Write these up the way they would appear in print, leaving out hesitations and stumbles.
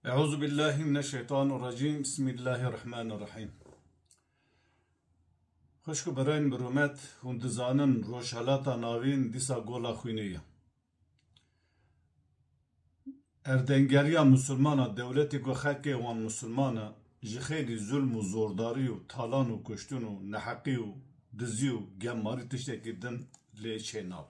Euzu billahi mineşşeytanirracim. Bismillahirrahmanirrahim. Xoşku berên bi rûmet hûn dizanin rojhelata navîn dîsa gola xwînê ye. Erdengeriya Müslümana dewletê ku xelkê wan Müslüman e ji xêlî zulm û zordarî û talan û kuştin û neheqî û dizî û gemmarî tiştekî din lê çênav.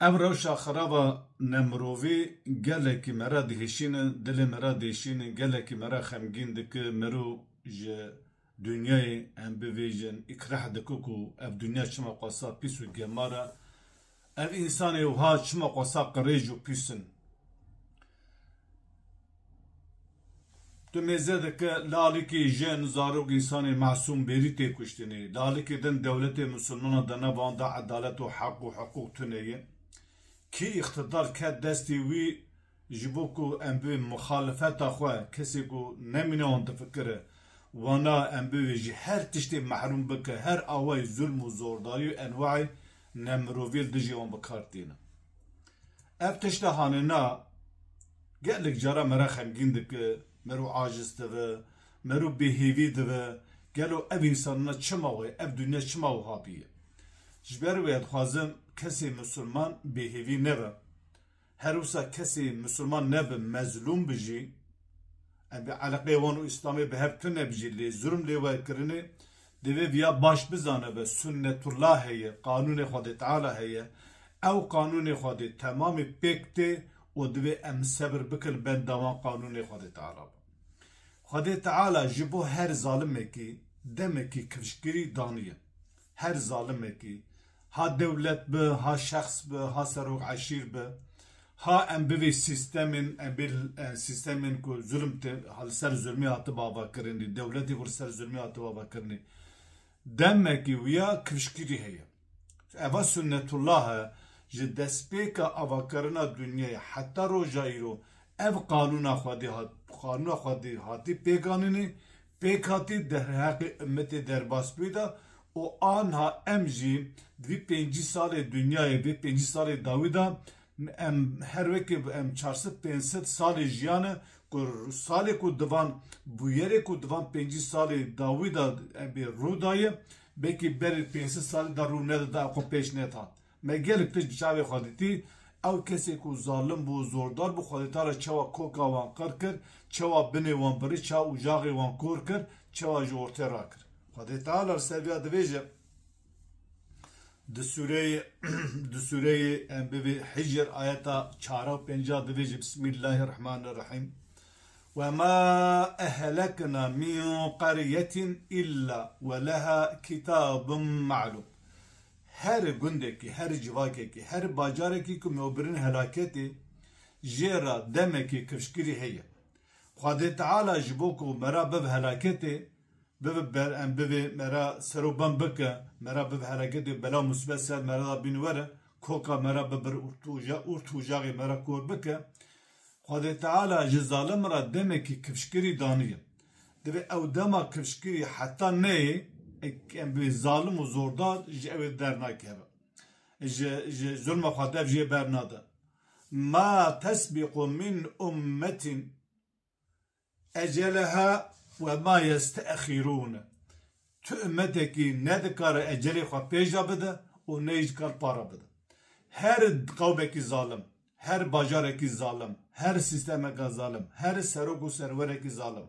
Ev rewşa xeraba nemirovî gelekî me re dihêşînin, dilê me re dêşînin, gelekî me re xemgîn dike, mirov ji dünyayê em bivêjin, îkreh dike ku ev dunya çima xwesa pîs û gemar e, ev însanê wiha çima xwesa qirêj û pîs in. Tu mêze dike lalîkî jên zarok însanê mesûm bêrî tê kuştinê, lalîkê din dewletê Müslümana de nevanda edalet û heq û hiqûq tuneyê. Ki iktidar ket destê wî ji bo ku em bi muxalefeta xwe kesê ku nemîne wan difikire wana em bivê ji her tiştê mehrûm bike, her awayê zulm û zordarî û enwayê nemirovî dijî wan bikar tîne. Ev tişta hanêna gelek cara me re xemgîn dike, merû aciz dibe, merû bêhêvî dibe, gelo ev însanina çima we, ev dunya çima wiha bîye. Ji ber wê dixwazim kesê Müslüman bêhêvî nebe. Her wisa kesê Müslüman nebe mezlûm bijî, em bi eleqê wan û İslamê bi hev tune bijî lê zulm lê we kirinê, divê viya baş bizane be sünnetullah heye, qanûnê Xwedê Teala heye, ew qanûnê Xwedê temamê pêk tê û divê em sebir bikin bendama qanûnê Xwedê Teala be. Xwedê Teala ji bo her zalimekî demekî kivşgirî daniye. Her zalimekî, ha dewlet bi, ha şexs bi, ha serok eşîr bi, ha em bivê sîstemên sîstemên ku zulm tê li ser zulmê hatî bavakirinê, dewletê ku li ser zulmê hatî bavakirinê, demekî wiya kivşgirî heye. Eva sünnetullah e ji destpêka avakirina dunyayê heta roja îro ev qanûna Xwedê hatî pêkanînê, pêk hatî derheqê ummetê derbas bêda û anha em jî divî pêncî salê dunyayê vê pêncî salê dawî da em her wekê em 400-500 salê jiyane ku salê ku divan bûyerê ku divan pêncî salê dawî da em bê rû daye belkî berê 500 salê da rû nede da xwe pêş nehat. Me gelek tişt bi çavê xwe dîtî ew kesê ku zalim bû zordar bû Xwedê Teala çawa koka wan qir kir, çawa binê wan birî, çawa ucaxê wan kor kir, çawa ji ortê rakir. Xwedê Teala li ser vêya dibêje di sûreyê em bivê Hicr ayeta 4 û 5 dibêje Bismillahirrahmanirrahim. وَمَا أَهْلَكْنَا مِنْ قَرْيَةٍ إِلَّا وَلَهَا كِتَابٌ مَعْلُومٌ. Her gundekî, her civakekî, her bacarekî ku mewbirin helaketê jêra demekî kivşgirî heye. Xwedê Teala ji bo ku me ra biv helaketê em bivê me ra serûbem bike, me ra biv helaketê bela musibet ser me ra bîn were, koka me ra bibir û tûjaxê me ra kor bike. Xwedê Teala ji zalim ra demekî kivşgirî daniye. Divê ew dema kivşgirî heta neyê em bê zalim û zordar ji ew ê dernakeve. Ji zulma xwe dev jê bernade. Ma tesbiqu min ummetin eceleha ve ma yesteexîrûne. Tu ümmetekî ne dikare ecelê xwe pêja bide û ne jî dikar para bide. Her qewmekî zalim, her bacarekî zalim, her sîstemeka zalim, her serok û serwerekî zalim,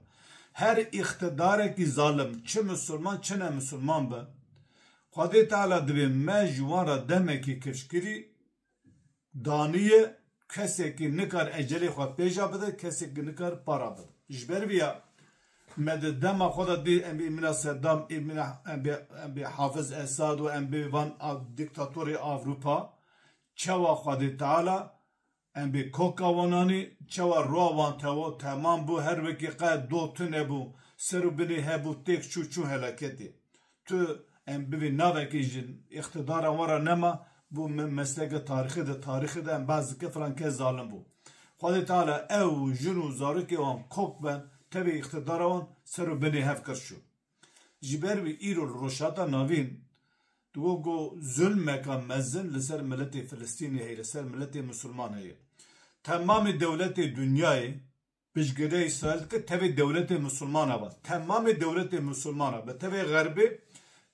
her iktidarekî zalim, çi Müslüman çi ne Müslüman be, Xwedê Teala divê me ji wan re demekî kivşgirî daniye, kesekî nikar ecelê xwe pêja bide, kesekî nikar para bide. Ji ber vîya me di dema xwe de dî em bê îmîna Seddam, em bê Hafiz Esad û em bê van diktatorê Avrupa, çawa Xwedê Teala em bê koka wan anî, çawa roa wan temam bû, her wekî qet do tune bû, ser û binê hebû têk çû helaketê. Tu em bivê navekî ji iktidara wan re nema, bû mesleke tarîxê de tarîxê de em baz dike filan kes zalim bû. Xwedê Teala ew jin û zarokê wan kok ben, tevê iktidara wan ser û binê hev kir şû. Ji ber wî îro li rojhata navîn digo got zulmeka mezin li ser miletê Filistînê heye, li ser miletê Müslüman heye. Temamê dewletê dunyayê pişgiriya İsrail ki tevi devleti Müslümana var. Tamamı devleti Müslümana ve tevi garbi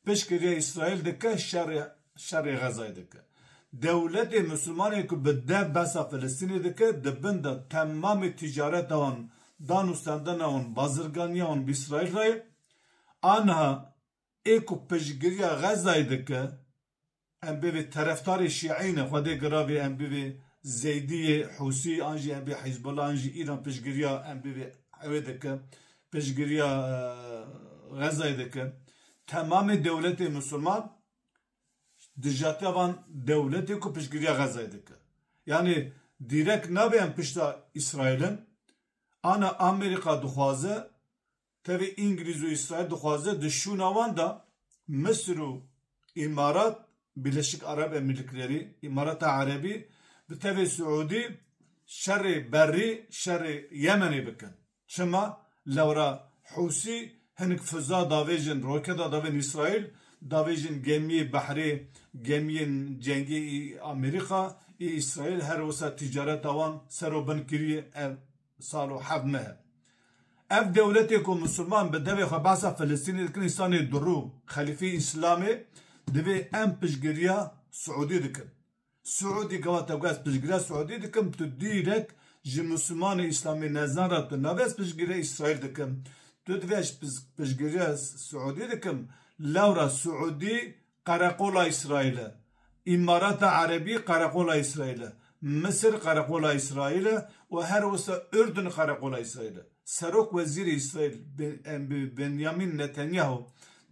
pişgiriya İsrail dike şerri Gaza'yı dike. Devleti Müslümana ki beddev basa Filistin'i dike dibinde tamamı ticaret avan danustan avan bazırganiya avan İsrail rayı anha eko pişgiriya Gaza'yı dike em bi taraftarı Şia'ine xwedê giravê em bi Zeydiye Husi anjî em bi Hizbullah anjî İran pişgiriya em bi ew dikin pişgiriya Gazayê dikin tamamı devleti Müslüman dijate van devleti ku pişgiriya Gazayê dikin yani direkt nabe em pişta İsrail'in ana Amerika dixwaze tevi İngiliz û İsrail dixwaze dişûna wan da Mısır û İmarat Birleşik Arap Emirlikleri, İmarat-ı Arabi, bi tevi Suudi, şerri berri, şerri Yemen'i bikin. Çima, levra Husi, henik füza davejin, roketa davin İsrail, davejin gemiyi bahri, gemiyin cengi Amerika, İsrail her vasa ticaret avan, sero bin kiriye ev, salo havmehe. Ev devleti ku Müslüman, bi devi xabasa Filistin'i dikin, insanı duru, Halifi İslami, Divi em pişgiriya Suudi dikin. Suudi gavata gaz pişgiriya Suudi dikin. Tu direkt ji Müslüman İslami nezarat tu naves pişgiriya İsrail dikin. Tu diveş pişgiriya Suudi dikin. Laura Suudi karakola İsrail'e. İmarat-ı Arabi karakola İsrail'e. Mısır karakola İsrail'e. Ve her vasa Ürdün karakola İsrail'e. Serok Veziri İsrail Benjamin Netanyahu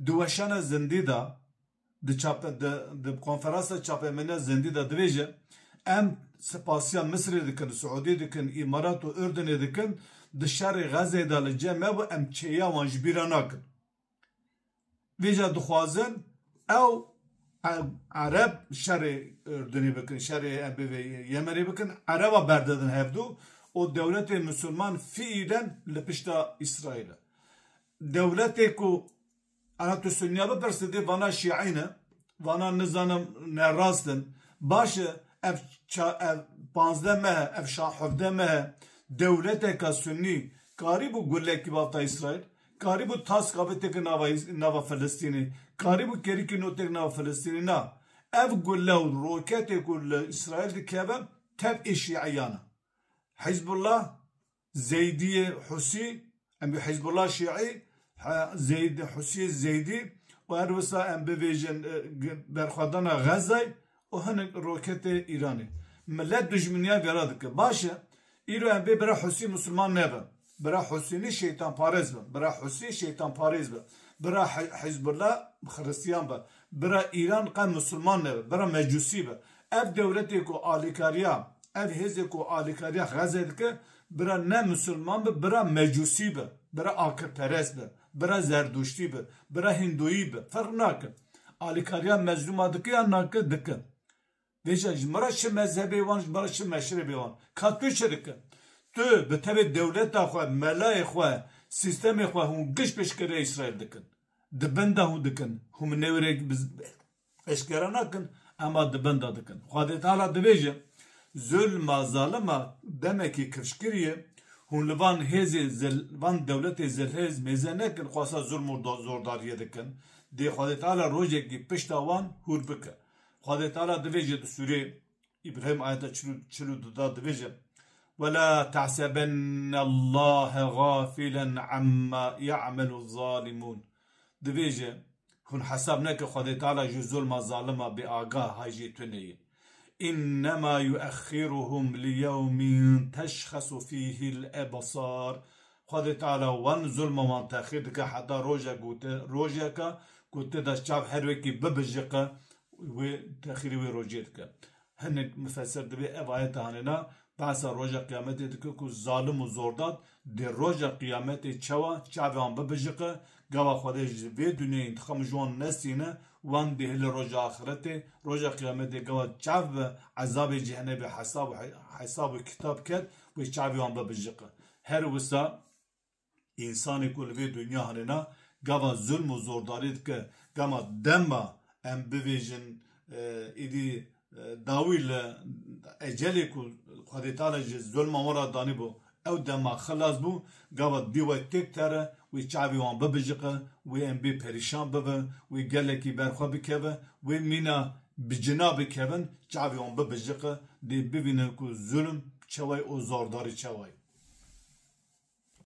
duvaşana zindida di konferansa çapemene zindi da dveje em spasyan Mısır dikin, Suudi dikin, İmarat û Ürdün dikin di şerri Gazê da li cem bu em çêya wan ji bîra nakin. Vêja dixwazin ew Arab şerri Ürdünî bikin, şerri em bi Yemenî bikin, Araba berdidin hevdû o devleti Müslüman fiilen li pişta İsrail'e. Devletê ku Ana tu Sünniya bipirsidî vana Şia'ine, vana nizanım nerastin, başı ev panzde mehe, ev şahövde mehe, devleteka Sünni, kari bu gulleki bafta İsrail, kari bu tas kaveteki nava Filistini, kari bu keriki notek nava Filistini na, ev gullev roketi gulle İsrail dikebe, tev Şia'yana. Hizbullah, Zeydiye Husi, em bi Hizbullah Şi'i, Zeydi, Husi Zeydi ve her vasa em bivejin berxwadana Gazay o hanek roketi İranî. Millet düşmaniya vera dike. Başı İro em bira Husi Müslüman nebe. Bira Husini şeytan parez be. Bira Husi şeytan parez be. Bira Hizbullah Hristiyan be. Bira İran kan Müslüman nebe. Bira Mecusi be. Ev devleti ku alikariya, ev hezi ku alikariya Gazay dike. Bira ne Müslüman be, bira Mecusi be. Bira akırperest be. Bira Zerduşti be, bira Hinduyi be, fark nakin. Alikariya mezluma dike ya nakin dike. Veja, jmara şi mezhebi van, jmara şi meşrebi van. Katlı şi dike. Tu, be tabi devleta xwe, melay xwe, sistemi xwe, hun giş peşkere İsrail dikin. Dibinde hun dikin. Hun nevre peşkere nakin, ama dibinde dikin. Xwadet hala dibeje, zulma zalima, demek ki kırşkiriye, Hun li van hêzê van devletê zilhêz mêze nekin xwasa zulm û zordariye dikin. Dê Xwedê Teala rojekî pişta wan hûr bike. Xwedê Teala dibêje di Sûrê İbrahim ayeta 42 da dibêje وَلَا تَحْسَبَنَّ اللّٰهَ غَافِلًا عَمَّا يَعْمَلُ الظَّالِمُونَ Dibêje hun hesab neke Xwedê Teala ji zulma zalima bi agah hayjê tuneyê. إنما يؤخرهم ليوم تشخص فيه الأبصار خد تعالى وان ظلم وان تأخير دك حتى روجا قلت دا الشعب حروكي ببجقة وتأخير وروجيتك هنك مفسر دبي أبعيت هننا بعث روجا قيامتي دك كو ظالم وزوردات دي روجا قيامتي تشوا شعب وان ببجقة قوا خدش في دنيا انتخام جوان نسينا وان ده لروجا آخرته روجا قيامته قوا شعب عذاب جهنم حساب كتاب كد وشعب وان ببجقة her visa insanı kul ve dünya hanına gava zulm و zordari dike gama demma em bivejin idi dawil eceli kul Xwedê Teala ji zulma wara danî bû او دما خلاص بو قوات ديوة تكتره وي چاوي وان ببجقه وي ام بي پريشان ببه وي گلكي برخوا بكبه وي مينا بجناب كبن چاوي وان ببجقه دي ببينه كو ظلم چواي او زارداري چواي